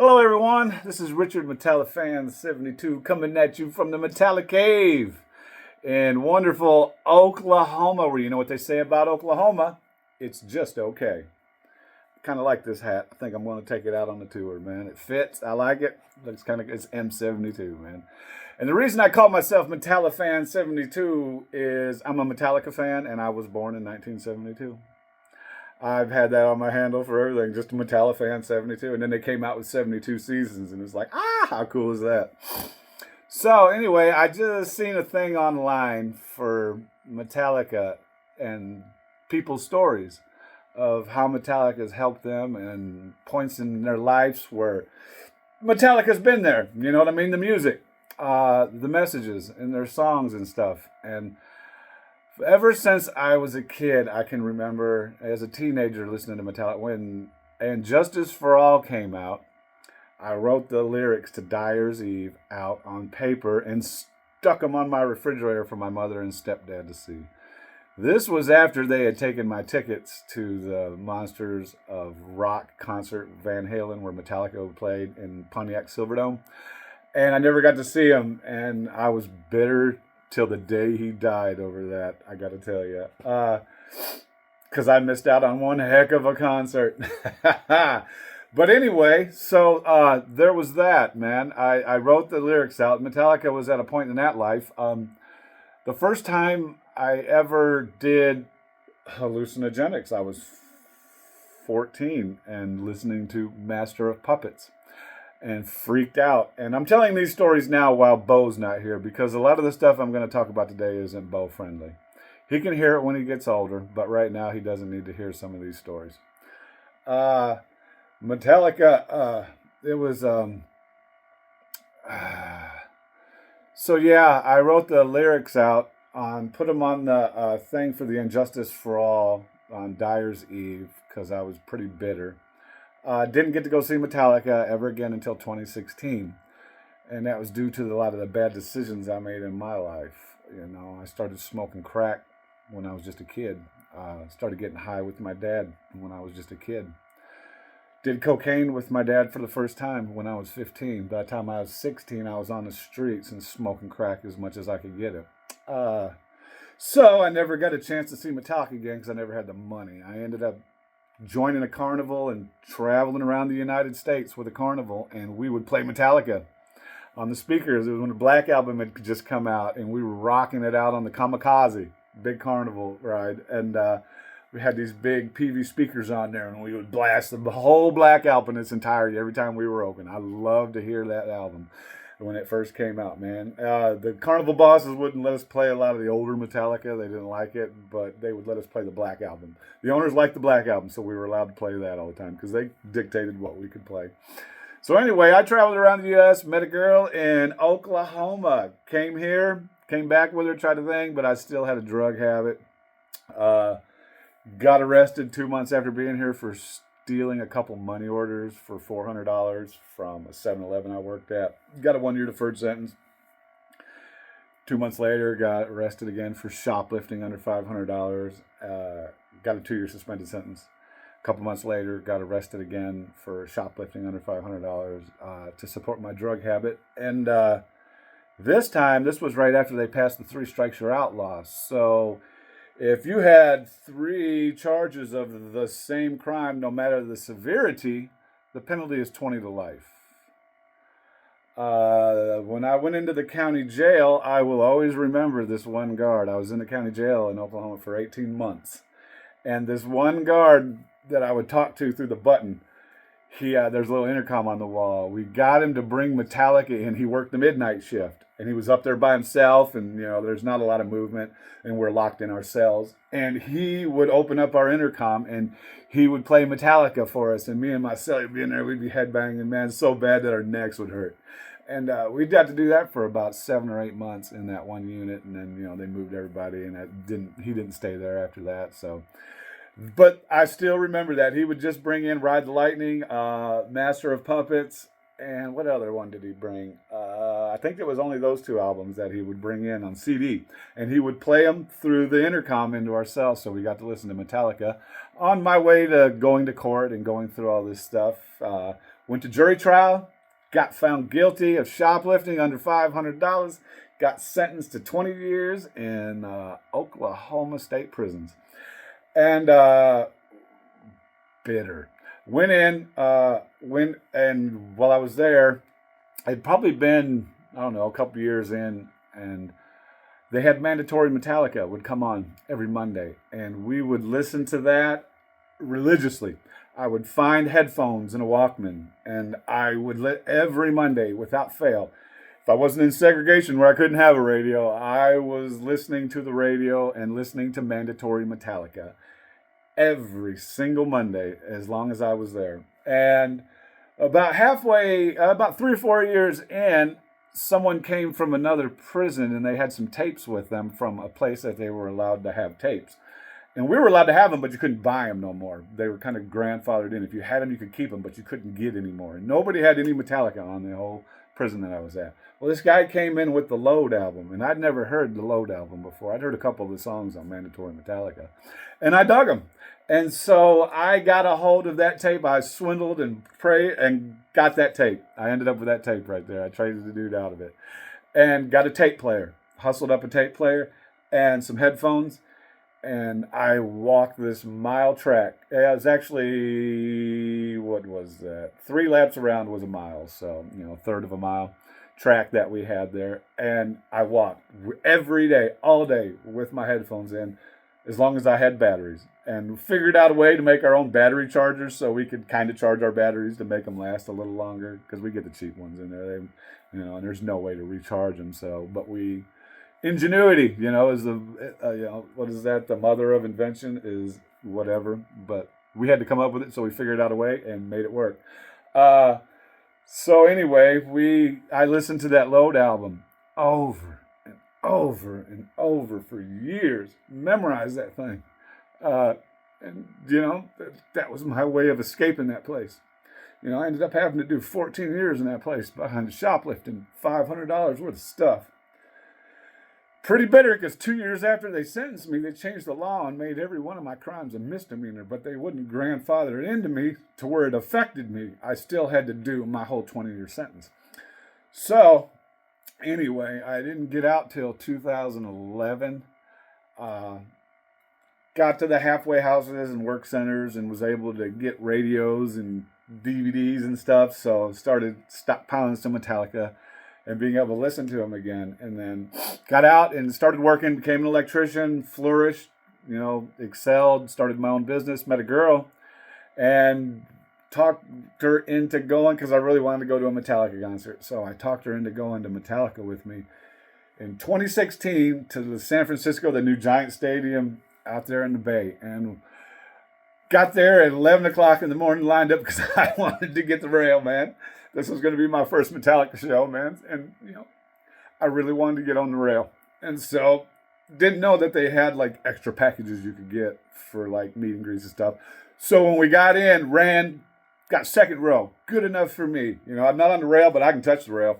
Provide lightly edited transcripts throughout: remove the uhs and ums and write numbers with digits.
Hello, everyone. This is Richard Metallifan72 coming at you from the Metallic Cave in wonderful Oklahoma. Where you know what they say about Oklahoma? It's just okay. Kind of like this hat. I think I'm going to take it out on the tour, man. It fits. I like it. It's M72, man. And the reason I call myself Metallifan72 is I'm a Metallica fan, and I was born in 1972. I've had that on my handle for everything, just a Metallifan 72. And then they came out with 72 seasons, and it's like, how cool is that? So anyway, I just seen a thing online for Metallica and people's stories of how Metallica has helped them and points in their lives where Metallica's been there. You know what I mean? The music, the messages in their songs and stuff. And ever since I was a kid, I can remember as a teenager listening to Metallica. When And Justice for All came out, I wrote the lyrics to Dyer's Eve out on paper and stuck them on my refrigerator for my mother and stepdad to see. This was after they had taken my tickets to the Monsters of Rock concert, Van Halen, where Metallica played in Pontiac Silverdome. And I never got to see him, and I was bitter till the day he died over that, I got to tell you. Because I missed out on one heck of a concert. But anyway, so there was that, man. I wrote the lyrics out. Metallica was at a point in that life. The first time I ever did hallucinogenics, I was 14 and listening to Master of Puppets and freaked out. And I'm telling these stories now while Bo's not here because a lot of the stuff I'm going to talk about today isn't Bo friendly. He can hear it when he gets older, but right now he doesn't need to hear some of these stories. Metallica, it was, so yeah, I wrote the lyrics out put them on the thing for the Injustice for All on Dyer's Eve because I was pretty bitter. Didn't get to go see Metallica ever again until 2016. And that was due to a lot of the bad decisions I made in my life. You know, I started smoking crack when I was just a kid. Started getting high with my dad when I was just a kid. Did cocaine with my dad for the first time when I was 15. By the time I was 16, I was on the streets and smoking crack as much as I could get it. So I never got a chance to see Metallica again because I never had the money. I ended up joining a carnival and traveling around the United States with a carnival, and we would play Metallica on the speakers. It was when the Black Album had just come out, and we were rocking it out on the Kamikaze, big carnival ride, and we had these big PV speakers on there, and we would blast the whole Black Album in its entirety every time we were open. I loved to hear that album when it first came out, man. The carnival bosses wouldn't let us play a lot of the older Metallica. They didn't like it, but they would let us play the Black Album. The owners liked the Black Album, so we were allowed to play that all the time because they dictated what we could play. So anyway, I traveled around the U.S., met a girl in Oklahoma, came here, came back with her, tried a thing, but I still had a drug habit. Got arrested 2 months after being here for stealing a couple money orders for $400 from a 7-Eleven I worked at. Got a 1-year deferred sentence. 2 months later, got arrested again for shoplifting under $500. Got a 2-year suspended sentence. A couple months later, got arrested again for shoplifting under $500 to support my drug habit. And this was right after they passed the 3 strikes you're outlaw. So if you had 3 charges of the same crime, no matter the severity, the penalty is 20 to life. When I went into the county jail, I will always remember this one guard. I was in the county jail in Oklahoma for 18 months. And this one guard that I would talk to through the button, there's a little intercom on the wall. We got him to bring Metallica in. He worked the midnight shift. And he was up there by himself, and, you know, there's not a lot of movement, and we're locked in our cells. And he would open up our intercom, and he would play Metallica for us. And me and my cellie would be in there, we'd be headbanging, man, so bad that our necks would hurt. And we got to do that for about 7 or 8 months in that one unit. And then, you know, they moved everybody, and he didn't stay there after that. So, but I still remember that. He would just bring in Ride the Lightning, Master of Puppets, and what other one did he bring? I think it was only those 2 albums that he would bring in on CD. And he would play them through the intercom into our cell, so we got to listen to Metallica on my way to going to court and going through all this stuff. Went to jury trial, got found guilty of shoplifting under $500, got sentenced to 20 years in Oklahoma State prisons. And bitter. Went in, and while I was there, I'd probably been, I don't know, a couple years in, and they had mandatory Metallica would come on every Monday, and we would listen to that religiously. I would find headphones and a Walkman, and I would every Monday without fail. If I wasn't in segregation where I couldn't have a radio, I was listening to the radio and listening to mandatory Metallica every single Monday as long as I was there. And about 3 or 4 years in, someone came from another prison and they had some tapes with them from a place that they were allowed to have tapes. And we were allowed to have them, but you couldn't buy them no more. They were kind of grandfathered in. If you had them, you could keep them, but you couldn't get any more. And nobody had any Metallica on the whole prison that I was at. Well, this guy came in with the Load album, and I'd never heard the Load album before. I'd heard a couple of the songs on Mandatory Metallica, and I dug them. And so I got a hold of that tape. I swindled and prayed and got that tape. I ended up with that tape right there. I traded the dude out of it and got a tape player, hustled up a tape player and some headphones. And I walked this mile track. It was actually, what was that? 3 laps around was a mile. So, a third of a mile track that we had there. And I walked every day, all day with my headphones in, as long as I had batteries. And figured out a way to make our own battery chargers so we could kind of charge our batteries to make them last a little longer, because we get the cheap ones in there. And there's no way to recharge them. So, but ingenuity, is what is that? The mother of invention is whatever. But we had to come up with it, so we figured out a way and made it work. So anyway, I listened to that Load album over and over and over for years. Memorized that thing. And that was my way of escaping that place. I ended up having to do 14 years in that place behind shoplifting $500 worth of stuff. Pretty bitter, because 2 years after they sentenced me, they changed the law and made every one of my crimes a misdemeanor, but they wouldn't grandfather it into me to where it affected me. I still had to do my whole 20-year sentence. So, anyway, I didn't get out till 2011. Got to the halfway houses and work centers and was able to get radios and DVDs and stuff, so started stockpiling some Metallica and being able to listen to them again. And then got out and started working, became an electrician, flourished, excelled, started my own business, met a girl, and talked her into going, because I really wanted to go to a Metallica concert. So I talked her into going to Metallica with me in 2016 to the San Francisco, the new Giant Stadium out there in the Bay. And got there at 11 o'clock in the morning, lined up because I wanted to get the rail, man. This was going to be my first Metallica show, man. And, I really wanted to get on the rail. And so didn't know that they had like extra packages you could get for like meet and greets and stuff. So when we got in, got second row. Good enough for me. I'm not on the rail, but I can touch the rail.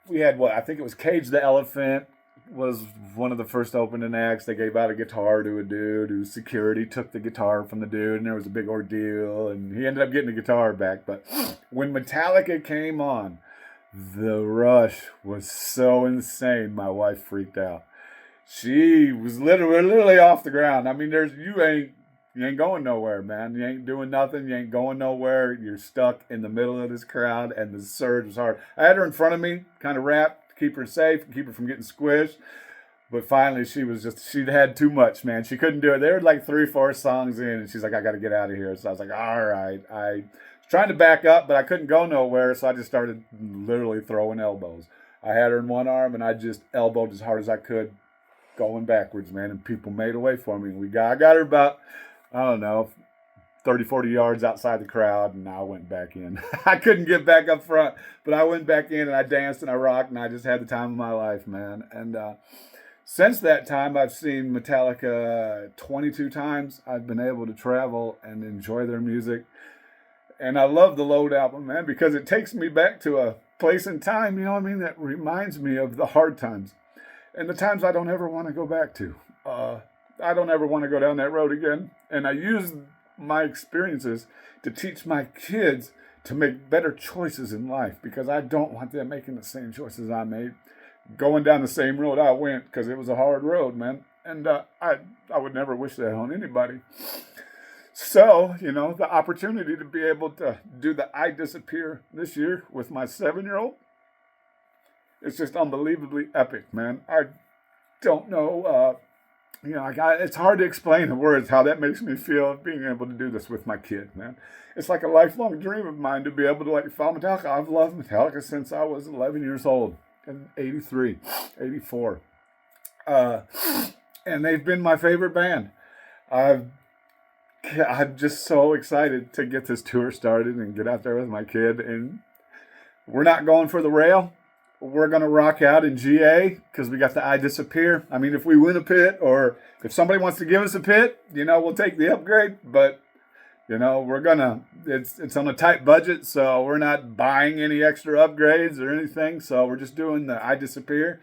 We had I think it was Cage the Elephant was one of the first opening acts. They gave out a guitar to a dude whose security took the guitar from the dude, and there was a big ordeal, and he ended up getting the guitar back. But when Metallica came on, the rush was so insane, my wife freaked out. She was literally off the ground. I mean, you ain't going nowhere, man. You ain't doing nothing. You ain't going nowhere. You're stuck in the middle of this crowd, and the surge was hard. I had her in front of me, kind of wrapped, keep her safe, keep her from getting squished. But finally, she'd had too much, man. She couldn't do it. They were like 3-4 songs in, and she's like, I got to get out of here. So I was like, all right. I was trying to back up, but I couldn't go nowhere, so I just started literally throwing elbows. I had her in one arm, and I just elbowed as hard as I could, going backwards, man, and people made a way for me. I got her about, 30, 40 yards outside the crowd, and I went back in. I couldn't get back up front, but I went back in, and I danced, and I rocked, and I just had the time of my life, man. And since that time, I've seen Metallica 22 times. I've been able to travel and enjoy their music. And I love the Load album, man, because it takes me back to a place in time, that reminds me of the hard times and the times I don't ever want to go back to. I don't ever want to go down that road again. And I use my experiences to teach my kids to make better choices in life, because I don't want them making the same choices I made, going down the same road I went, because it was a hard road, man. And I would never wish that on anybody. So, the opportunity to be able to do the I Disappear this year with my 7-year-old, it's just unbelievably epic, man. I don't know, it's hard to explain in words how that makes me feel, being able to do this with my kid, man. It's like a lifelong dream of mine to be able to follow Metallica. I've loved Metallica since I was 11 years old, in 83, 84. And they've been my favorite band. I'm just so excited to get this tour started and get out there with my kid. And we're not going for the rail. We're going to rock out in GA because we got the I Disappear. I mean, if we win a pit, or if somebody wants to give us a pit, we'll take the upgrade. But, we're going to, it's on a tight budget, so we're not buying any extra upgrades or anything. So we're just doing the I Disappear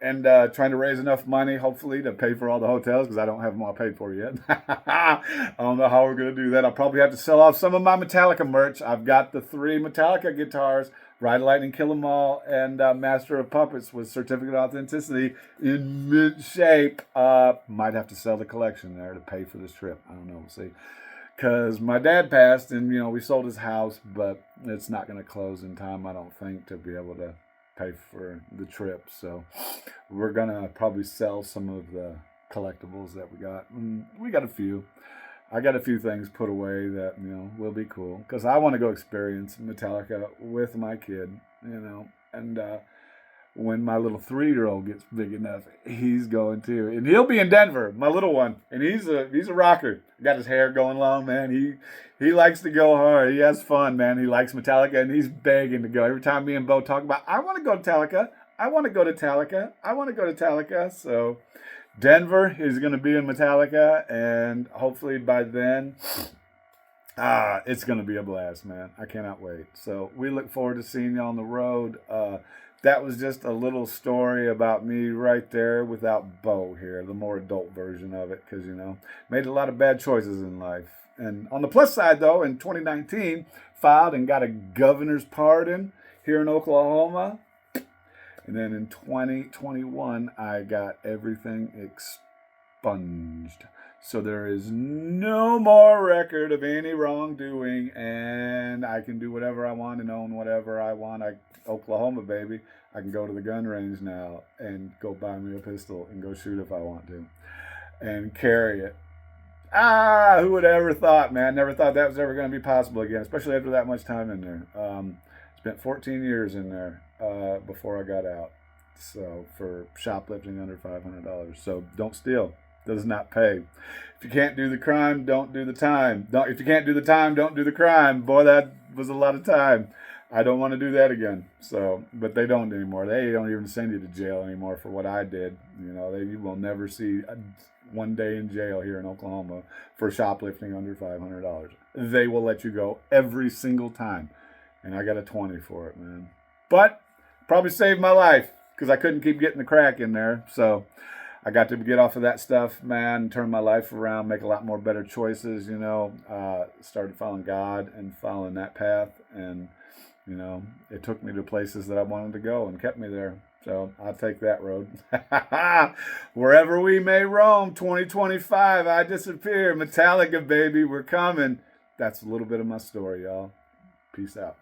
and trying to raise enough money, hopefully, to pay for all the hotels, because I don't have them all paid for yet. I don't know how we're going to do that. I'll probably have to sell off some of my Metallica merch. I've got the 3 Metallica guitars, Ride Lightning, Kill 'Em All, and Master of Puppets with certificate of authenticity in mint shape. Might have to sell the collection there to pay for this trip. I don't know. We'll see. Because my dad passed, and, we sold his house, but it's not going to close in time, I don't think, to be able to pay for the trip. So we're going to probably sell some of the collectibles that we got. And we got a few. I got a few things put away that, will be cool, because I want to go experience Metallica with my kid, and when my little 3-year-old gets big enough, he's going too. And he'll be in Denver, my little one, and he's a rocker. Got his hair going long, man. He likes to go hard. He has fun, man. He likes Metallica, and he's begging to go. Every time me and Bo talk about, I want to go to Metallica, I want to go to Metallica, I want to go to Metallica. So Denver is going to be in Metallica, and hopefully by then, it's going to be a blast, man. I cannot wait. So we look forward to seeing you on the road. That was just a little story about me right there without Bo here, the more adult version of it, because, made a lot of bad choices in life. And on the plus side, though, in 2019, filed and got a governor's pardon here in Oklahoma. And then in 2021, I got everything expunged. So there is no more record of any wrongdoing, and I can do whatever I want and own whatever I want. Oklahoma, baby. I can go to the gun range now and go buy me a pistol and go shoot if I want to and carry it. Who would have ever thought, man? Never thought that was ever going to be possible again, especially after that much time in there. Spent 14 years in there before I got out. So for shoplifting under $500. So don't steal. Does not pay. If you can't do the crime, don't do the time. If you can't do the time, don't do the crime. Boy, that was a lot of time. I don't want to do that again. So, but they don't anymore. They don't even send you to jail anymore for what I did. You will never see one day in jail here in Oklahoma for shoplifting under $500. They will let you go every single time. And I got a 20 for it, man. But probably saved my life, because I couldn't keep getting the crack in there. So I got to get off of that stuff, man, turn my life around, make a lot more better choices, started following God and following that path. And, it took me to places that I wanted to go and kept me there. So I'll take that road. Wherever we may roam, 2025, I Disappear. Metallica, baby, we're coming. That's a little bit of my story, y'all. Peace out.